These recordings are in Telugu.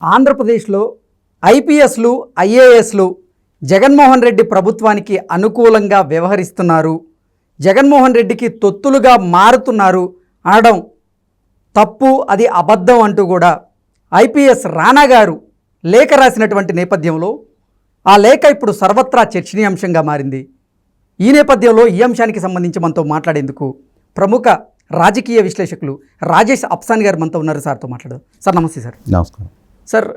ఆంధ్రప్రదేశ్లో ఐపీఎస్లు ఐఏఎస్లు జగన్మోహన్ రెడ్డి ప్రభుత్వానికి అనుకూలంగా వ్యవహరిస్తున్నారు, జగన్మోహన్ రెడ్డికి తొత్తులుగా మారుతున్నారు అనడం తప్పు, అది అబద్ధం అంటూ కూడా ఐపీఎస్ రాణా గారు లేఖ రాసినటువంటి నేపథ్యంలో ఆ లేఖ ఇప్పుడు సర్వత్రా చర్చనీయాంశంగా మారింది. ఈ నేపథ్యంలో ఈ అంశానికి సంబంధించి మనతో మాట్లాడేందుకు ప్రముఖ రాజకీయ విశ్లేషకులు రాజేష్ అప్సాని గారు మనతో ఉన్నారు. సార్తో మాట్లాడదాం. సార్ నమస్తే. సార్ నమస్కారం. సార్,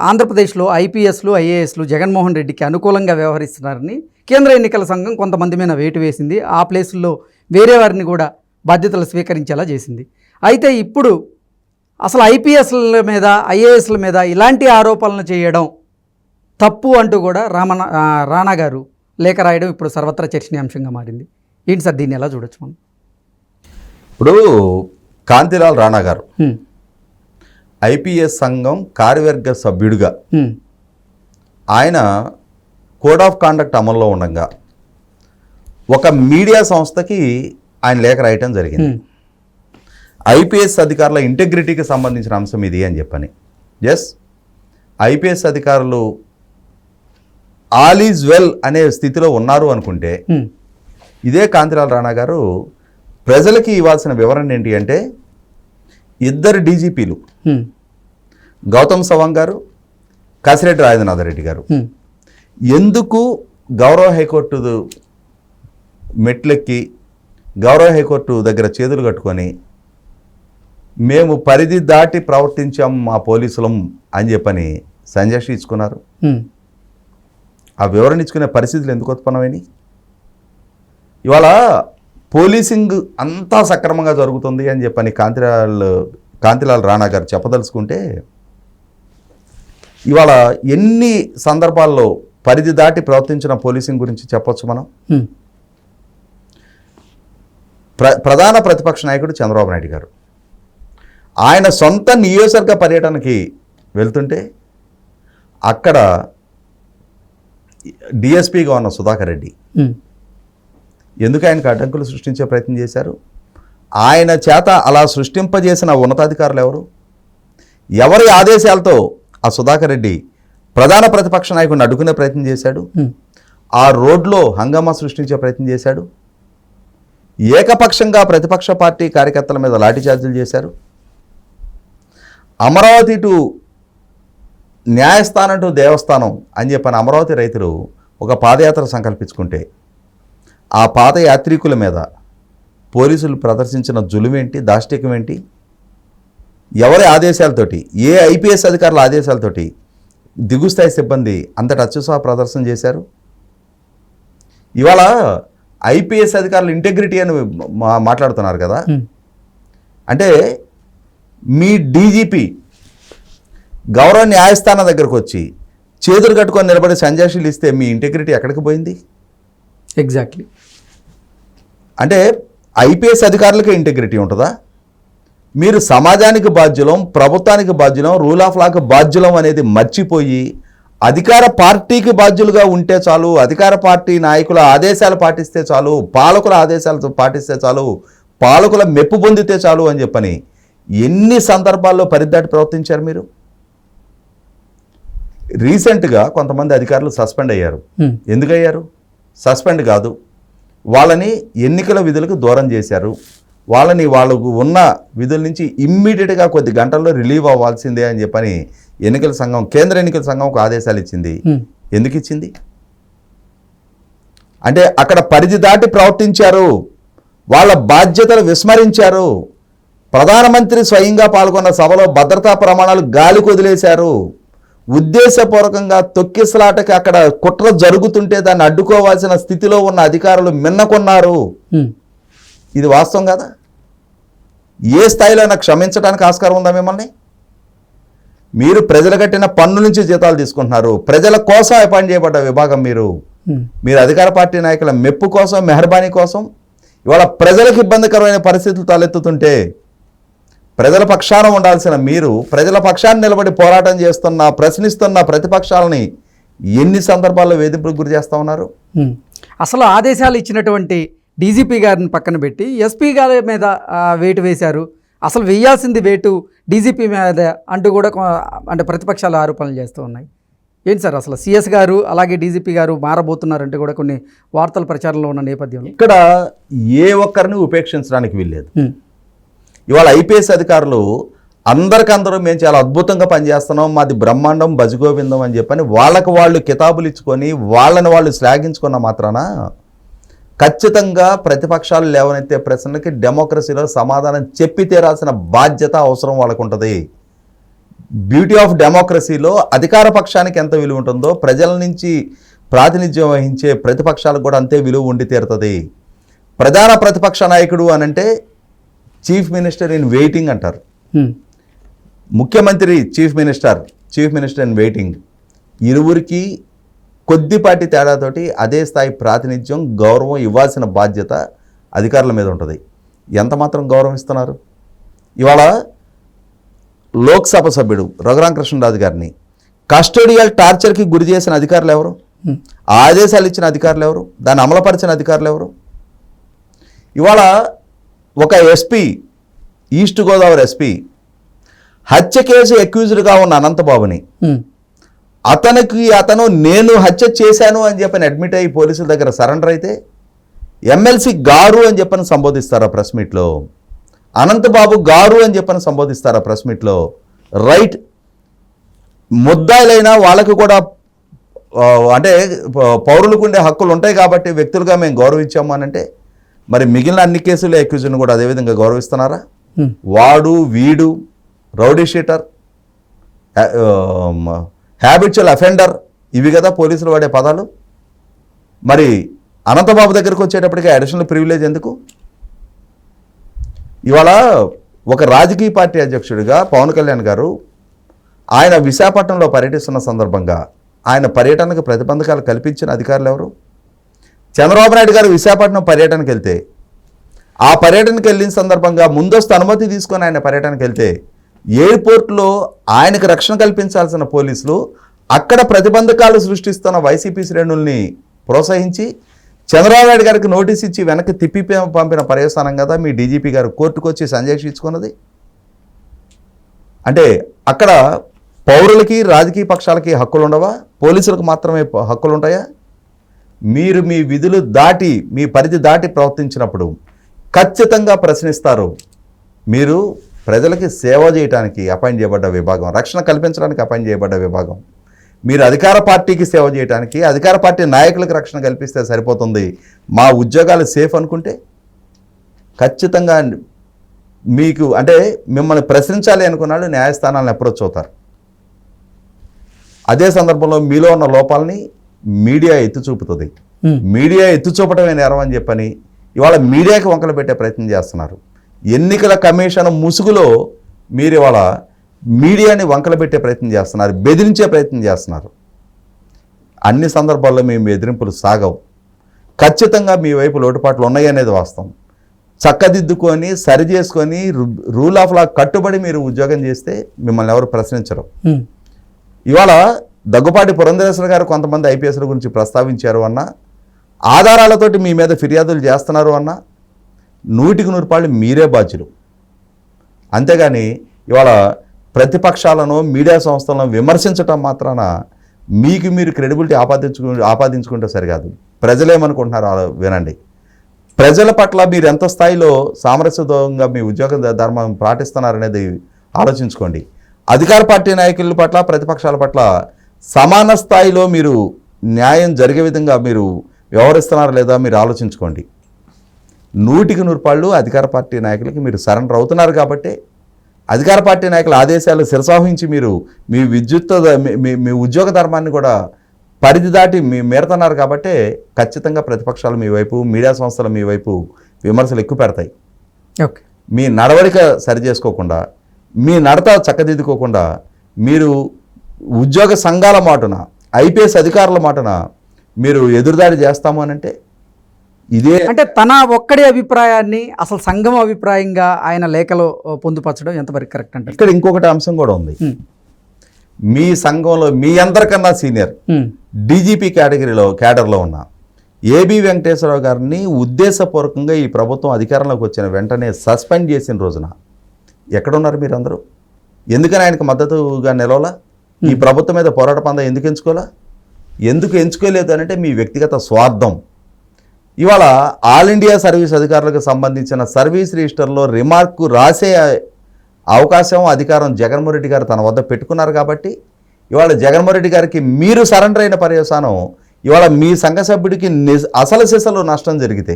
ఆంధ్రప్రదేశ్లో ఐపీఎస్లు ఐఏఎస్లు జగన్మోహన్ రెడ్డికి అనుకూలంగా వ్యవహరిస్తున్నారని కేంద్ర ఎన్నికల సంఘం కొంతమంది మీద వేటు వేసింది. ఆ ప్లేసుల్లో వేరే వారిని కూడా బాధ్యతలు స్వీకరించేలా చేసింది. అయితే ఇప్పుడు అసలు ఐపీఎస్ల మీద ఐఏఎస్ల మీద ఇలాంటి ఆరోపణలు చేయడం తప్పు అంటూ కూడా రాణా గారు లేఖ రాయడం ఇప్పుడు సర్వత్రా చర్చనీయాంశంగా మారింది. ఏంటి సార్, దీన్ని ఎలా చూడొచ్చు మనం? ఇప్పుడు కాంతిలాల్ రాణా గారు ఐపీఎస్ సంఘం కార్యవర్గ సభ్యుడిగా ఆయన కోడ్ ఆఫ్ కాండక్ట్ అమల్లో ఉండగా ఒక మీడియా సంస్థకి ఆయన లేఖ రాయటం జరిగింది. ఐపీఎస్ అధికారుల ఇంటెగ్రిటీకి సంబంధించిన అంశం ఇది అని చెప్పని. ఎస్, ఐపీఎస్ అధికారులు ఆల్ ఈజ్ వెల్ అనే స్థితిలో ఉన్నారు అనుకుంటే ఇదే కాంతిలాల్ రాణా గారు ప్రజలకి ఇవ్వాల్సిన వివరణ ఏంటి అంటే, ఇద్దరు డీజీపీలు గౌతమ్ సవాంగ్ గారు, కాసిరెడ్డి రాజేంద్రనాథ్ రెడ్డి గారు ఎందుకు గౌరవ హైకోర్టు మెట్లెక్కి గౌరవ హైకోర్టు దగ్గర చేతులు కట్టుకొని మేము పరిధి దాటి ప్రవర్తించాం మా పోలీసులం అని చెప్పని సంజయ్ ఇచ్చుకున్నారు. ఆ వివరణ ఇచ్చుకునే పరిస్థితులు ఎందుకు ఉత్పన్నమైనవి? ఇవాళ పోలీసింగ్ అంతా సక్రమంగా జరుగుతుంది అని చెప్పని కాంతిలాల్ రాణా గారు చెప్పదలుచుకుంటే ఇవాళ ఎన్ని సందర్భాల్లో పరిధి దాటి ప్రవర్తించిన పోలీసింగ్ గురించి చెప్పొచ్చు మనం. ప్రధాన ప్రతిపక్ష నాయకుడు చంద్రబాబు నాయుడు గారు ఆయన సొంత నియోజకవర్గ పర్యటనకి వెళ్తుంటే అక్కడ డిఎస్పీగా ఉన్న సుధాకర్ రెడ్డి ఎందుకు ఆయనకు అడ్డంకులు సృష్టించే ప్రయత్నం చేశారు? ఆయన చేత అలా సృష్టింపజేసిన ఉన్నతాధికారులు ఎవరు? ఎవరి ఆదేశాలతో ఆ సుధాకర్ రెడ్డి ప్రధాన ప్రతిపక్ష నాయకుడిని అడ్డుకునే ప్రయత్నం చేశాడు? ఆ రోడ్లో హంగామా సృష్టించే ప్రయత్నం చేశాడు? ఏకపక్షంగా ప్రతిపక్ష పార్టీ కార్యకర్తల మీద లాఠీచార్జీలు చేశారు? అమరావతి టు న్యాయస్థానం టు దేవస్థానం అని చెప్పని అమరావతి రైతులు ఒక పాదయాత్ర సంకల్పించుకుంటే ఆ పాదయాత్రికుల మీద పోలీసులు ప్రదర్శించిన జులుమేంటి, దాష్టికం ఏంటి? ఎవరి ఆదేశాలతోటి, ఏ ఐపీఎస్ అధికారుల ఆదేశాలతోటి దిగుస్థాయి సిబ్బంది అంతటి అత్యుత్సాహ ప్రదర్శన చేశారు? ఇవాళ ఐపీఎస్ అధికారుల ఇంటెగ్రిటీ అని మాట్లాడుతున్నారు కదా. అంటే మీ డీజీపీ గౌరవ న్యాయస్థానం దగ్గరకు వచ్చి చేతులు కట్టుకొని నిలబడి సంజాషీలు ఇస్తే మీ ఇంటెగ్రిటీ ఎక్కడికి పోయింది? ఎగ్జాక్ట్లీ. అంటే ఐపీఎస్ అధికారులకే ఇంటెగ్రిటీ ఉంటుందా? మీరు సమాజానికి బాధ్యులం, ప్రభుత్వానికి బాధ్యులం, రూల్ ఆఫ్ లాకి బాధ్యులం అనేది మర్చిపోయి అధికార పార్టీకి బాధ్యులుగా ఉంటే చాలు, అధికార పార్టీ నాయకుల ఆదేశాలు పాటిస్తే చాలు, పాలకుల ఆదేశాలు పాటిస్తే చాలు, పాలకుల మెప్పు పొందితే చాలు అని చెప్పని ఎన్ని సందర్భాల్లో పరిదాటి ప్రవర్తించారు మీరు? రీసెంట్గా కొంతమంది అధికారులు సస్పెండ్ అయ్యారు. ఎందుకయ్యారు? సస్పెండ్ కాదు, వాళ్ళని ఎన్నికల విధులకు దూరం చేశారు. వాళ్ళకు ఉన్న విధుల నుంచి ఇమ్మీడియట్గా కొద్ది గంటల్లో రిలీవ్ అవ్వాల్సిందే అని చెప్పని ఎన్నికల సంఘం, కేంద్ర ఎన్నికల సంఘం ఒక ఆదేశాలు ఇచ్చింది. ఎందుకు ఇచ్చింది? అంటే అక్కడ పరిధి దాటి ప్రవర్తించారు, వాళ్ళ బాధ్యతలు విస్మరించారు. ప్రధానమంత్రి స్వయంగా పాల్గొన్న సభలో భద్రతా ప్రమాణాలు గాలికి వదిలేశారు. ఉద్దేశపూర్వకంగా తొక్కిసలాటకి అక్కడ కుట్ర జరుగుతుంటే దాన్ని అడ్డుకోవాల్సిన స్థితిలో ఉన్న అధికారులు మిన్నకొన్నారు. ఇది వాస్తవం కదా? ఏ స్థాయిలో అయినా క్షమించడానికి ఆస్కారం ఉందా మిమ్మల్ని? మీరు ప్రజలు కట్టిన పన్ను నుంచి జీతాలు తీసుకుంటున్నారు. ప్రజల కోసం అపాయింట్ చేయబడ్డ విభాగం మీరు అధికార పార్టీ నాయకుల మెప్పు కోసం, మెహర్బానీ కోసం ఇవాళ ప్రజలకు ఇబ్బందికరమైన పరిస్థితులు తలెత్తుతుంటే ప్రజల పక్షాన ఉండాల్సిన మీరు ప్రజల పక్షాన్ని నిలబడి పోరాటం చేస్తున్న, ప్రశ్నిస్తున్న ప్రతిపక్షాలని ఎన్ని సందర్భాల్లో వేధింపులకు గురి చేస్తూ ఉన్నారు? అసలు ఆదేశాలు ఇచ్చినటువంటి డీజీపీ గారిని పక్కన పెట్టి ఎస్పీ గారి మీద వేటు వేశారు. అసలు వేయాల్సింది వేటు డీజీపీ మీద అంటూ కూడా అంటే ప్రతిపక్షాలు ఆరోపణలు చేస్తూ ఉన్నాయి. ఏంటి సార్ అసలు సిఎస్ గారు అలాగే డీజీపీ గారు మారబోతున్నారంటే కూడా కొన్ని వార్తల ప్రచారంలో ఉన్న నేపథ్యంలో ఇక్కడ ఏ ఒక్కరిని ఉపేక్షించడానికి వీల్లేదు. ఇవాళ ఐపీఎస్ అధికారులు అందరికందరూ మేము చాలా అద్భుతంగా పనిచేస్తున్నాం, మాది బ్రహ్మాండం భజగోవిందం అని చెప్పని వాళ్ళకు వాళ్ళు కితాబులు ఇచ్చుకొని వాళ్ళని వాళ్ళు శ్లాఘించుకున్న మాత్రాన ఖచ్చితంగా ప్రతిపక్షాలు లేవనెత్తే ప్రశ్నలకి డెమోక్రసీలో సమాధానం చెప్పి తీరాల్సిన బాధ్యత అవసరం వాళ్ళకు ఉంటుంది. బ్యూటీ ఆఫ్ డెమోక్రసీలో అధికార పక్షానికి ఎంత విలువ ఉంటుందో ప్రజల నుంచి ప్రాతినిధ్యం వహించే ప్రతిపక్షాలకు కూడా అంతే విలువ ఉండి తీరుతుంది. ప్రధాన ప్రతిపక్ష నాయకుడు అనంటే చీఫ్ మినిస్టర్ ఇన్ వెయిటింగ్ అంటారు. ముఖ్యమంత్రి చీఫ్ మినిస్టర్ ఇన్ వెయిటింగ్ ఇరువురికి కొద్దిపాటి తేడాతోటి అదే స్థాయి ప్రాతినిధ్యం గౌరవం ఇవ్వాల్సిన బాధ్యత అధికారుల మీద ఉంటుంది. ఎంత మాత్రం గౌరవం ఇస్తున్నారు? ఇవాళ లోక్సభ సభ్యుడు రఘురామకృష్ణరాజు గారిని కస్టోడియల్ టార్చర్కి గురి చేసిన అధికారులు ఎవరు? ఆదేశాలు ఇచ్చిన అధికారులు ఎవరు? దాన్ని అమలుపరిచిన అధికారులు ఎవరు? ఇవాళ ఒక ఎస్పీ, ఈస్ట్ గోదావరి ఎస్పీ హత్య కేసు అక్యూజ్డ్గా ఉన్న అనంతబాబుని అతను నేను హత్య చేశాను అని చెప్పని అడ్మిట్ అయ్యి పోలీసుల దగ్గర సరెండర్ అయితే ఎమ్మెల్సీ గారు అని చెప్పని సంబోధిస్తారా ప్రెస్ మీట్లో? అనంతబాబు గారు అని చెప్పని సంబోధిస్తారా ప్రెస్ మీట్లో? రైట్, ముద్దాయిలైనా వాళ్ళకు కూడా అంటే పౌరులకు ఉండే హక్కులు ఉంటాయి కాబట్టి వ్యక్తులుగా మేము గౌరవించాము అని అంటే మరి మిగిలిన అన్ని కేసుల్లో అక్యూజ్ని కూడా అదేవిధంగా గౌరవిస్తున్నారా? వాడు వీడు రౌడీ షీటర్, హ్యాబిచువల్ అఫెండర్, ఇవి కదా పోలీసులు వాడే పదాలు. మరి అనంతబాబు దగ్గరకు వచ్చేటప్పటికి అడిషనల్ ప్రివిలేజ్ ఎందుకు? ఇవాళ ఒక రాజకీయ పార్టీ అధ్యక్షుడిగా పవన్ కళ్యాణ్ గారు ఆయన విశాఖపట్నంలో పర్యటిస్తున్న సందర్భంగా ఆయన పర్యటనకు ప్రతిబంధకాలు కల్పించిన అధికారులు ఎవరు? చంద్రబాబు నాయుడు గారు విశాఖపట్నం పర్యటనకు వెళ్తే ఆ పర్యటనకు వెళ్ళిన సందర్భంగా ముందస్తు అనుమతి తీసుకొని ఆయన పర్యటనకు వెళ్తే ఎయిర్పోర్ట్లో ఆయనకు రక్షణ కల్పించాల్సిన పోలీసులు అక్కడ ప్రతిబంధకాలు సృష్టిస్తున్న వైసీపీ శ్రేణుల్ని ప్రోత్సహించి చంద్రబాబు నాయుడు గారికి నోటీస్ ఇచ్చి వెనక్కి తిప్పి పంపిన పర్యవసానం కదా మీ డీజీపీ గారు కోర్టుకు వచ్చి సంజయ్ ఇచ్చుకున్నది. అంటే అక్కడ పౌరులకి రాజకీయ పక్షాలకి హక్కులు ఉండవా? పోలీసులకు మాత్రమే హక్కులు ఉంటాయా? మీరు మీ విధులు దాటి మీ పరిధి దాటి ప్రవర్తించినప్పుడు ఖచ్చితంగా ప్రశ్నిస్తారు. మీరు ప్రజలకి సేవ చేయడానికి అపాయింట్ చేయబడ్డ విభాగం, రక్షణ కల్పించడానికి అపాయింట్ చేయబడ్డ విభాగం. మీరు అధికార పార్టీకి సేవ చేయడానికి, అధికార పార్టీ నాయకులకు రక్షణ కల్పిస్తే సరిపోతుంది, మా ఉద్యోగాలు సేఫ్ అనుకుంటే ఖచ్చితంగా మీకు అంటే మిమ్మల్ని ప్రశ్నించాలి అనుకున్నాడు న్యాయస్థానాలను అప్రోచ్ అవుతారు. అదే సందర్భంలో మీలో ఉన్న లోపాలని మీడియా ఎత్తి చూపుతుంది. మీడియా ఎత్తి చూపటమే నేరం అని చెప్పని ఇవాళ మీడియాకి వంకలు పెట్టే ప్రయత్నం చేస్తున్నారు. ఎన్నికల కమిషన్ ముసుగులో మీరు ఇవాళ మీడియాని వంకలు పెట్టే ప్రయత్నం చేస్తున్నారు, బెదిరించే ప్రయత్నం చేస్తున్నారు. అన్ని సందర్భాల్లో మేము బెదిరింపులు సాగవు. ఖచ్చితంగా మీ వైపు లోటుపాట్లు ఉన్నాయి అనేది వాస్తవం. చక్కదిద్దుకొని సరి చేసుకొని రూల్ ఆఫ్ లా కట్టుబడి మీరు ఉద్యోగం చేస్తే మిమ్మల్ని ఎవరు ప్రశ్నించరు. ఇవాళ దగ్గుపాటి పురంధరేశ్వర గారు కొంతమంది ఐపీఎస్ల గురించి ప్రస్తావించారు అన్న, ఆధారాలతోటి మీ మీద ఫిర్యాదులు చేస్తున్నారు అన్న, 100% మీరే బాధ్యులు. అంతేగాని ఇవాళ ప్రతిపక్షాలను మీడియా సంస్థలను విమర్శించటం మాత్రాన మీకు మీరు క్రెడిబిలిటీ ఆపాదించుకుంటే సరికాదు. ప్రజలేమనుకుంటున్నారు వినండి. ప్రజల పట్ల మీరు ఎంత స్థాయిలో సామరస్యతంగా మీ ఉద్యోగ ధర్మం పాటిస్తున్నారనేది ఆలోచించుకోండి. అధికార పార్టీ నాయకుల పట్ల ప్రతిపక్షాల పట్ల సమాన స్థాయిలో మీరు న్యాయం జరిగే విధంగా మీరు వ్యవహరిస్తున్నారా లేదా మీరు ఆలోచించుకోండి. 100% అధికార పార్టీ నాయకులకి మీరు సరెండర్ అవుతున్నారు కాబట్టి, అధికార పార్టీ నాయకుల ఆదేశాలు శిరసావహించి మీరు మీ మీ ఉద్యోగ ధర్మాన్ని కూడా పరిధి దాటి మీరుతున్నారు కాబట్టి ఖచ్చితంగా ప్రతిపక్షాలు మీ వైపు, మీడియా సంస్థలు మీ వైపు విమర్శలు ఎక్కువ పెడతాయి. ఓకే, మీ నడవడిక సరి చేసుకోకుండా, మీ నడత చక్కదిద్దుకోకుండా మీరు ఉద్యోగ సంఘాల మాటున, ఐపీఎస్ అధికారుల మాటున మీరు ఎదురుదాడి చేస్తాము అని అంటే ఇదే అంటే తన ఒక్కడి అభిప్రాయాన్ని అసలు సంఘం అభిప్రాయంగా ఆయన లేఖలో పొందుపరచడం ఎంతవరకు కరెక్ట్ అంటే? ఇక్కడ ఇంకొకటి అంశం కూడా ఉంది. మీ సంఘంలో మీ అందరికన్నా సీనియర్ డీజీపీ క్యాడర్లో ఉన్న ఏబి వెంకటేశ్వరరావు గారిని ఉద్దేశపూర్వకంగా ఈ ప్రభుత్వం అధికారంలోకి వచ్చిన వెంటనే సస్పెండ్ చేసిన రోజున ఎక్కడున్నారు మీరందరూ? ఎందుకని ఆయనకు మద్దతుగా నిలవలా? ఈ ప్రభుత్వం మీద పోరాట పందా ఎందుకు ఎంచుకోవాలా? ఎందుకు ఎంచుకోలేదు అంటే మీ వ్యక్తిగత స్వార్థం. ఇవాళ ఆల్ ఇండియా సర్వీస్ అధికారులకు సంబంధించిన సర్వీస్ రిజిస్టర్లో రిమార్కు రాసే అవకాశం, అధికారం జగన్మోహన్ రెడ్డి గారు తన వద్ద పెట్టుకున్నారు కాబట్టి ఇవాళ జగన్మోహన్ రెడ్డి గారికి మీరు సరెండర్ అయిన పర్యవసానం ఇవాళ మీ సంఘ సభ్యుడికి అసలు సిసలు నష్టం జరిగితే,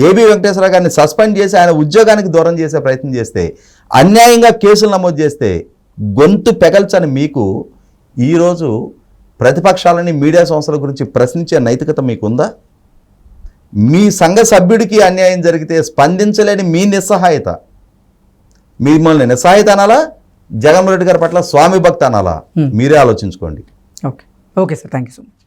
ఏబీ వెంకటేశ్వర గారిని సస్పెండ్ చేసి ఆయన ఉద్యోగానికి దూరం చేసే ప్రయత్నం చేస్తే, అన్యాయంగా కేసులు నమోదు చేస్తే గొంతు పెగల్చని మీకు ఈరోజు ప్రతిపక్షాలని, మీడియా సంస్థల గురించి ప్రశ్నించే నైతికత మీకుందా? మీ సంఘ సభ్యుడికి అన్యాయం జరిగితే స్పందించలేని మీ నిస్సహాయత, మిమ్మల్ని నిస్సహాయత అనాలా, జగన్మోహన్ రెడ్డి గారి పట్ల స్వామి భక్తి అనాలా? మీరే ఆలోచించుకోండి. Okay sir, thank you so much.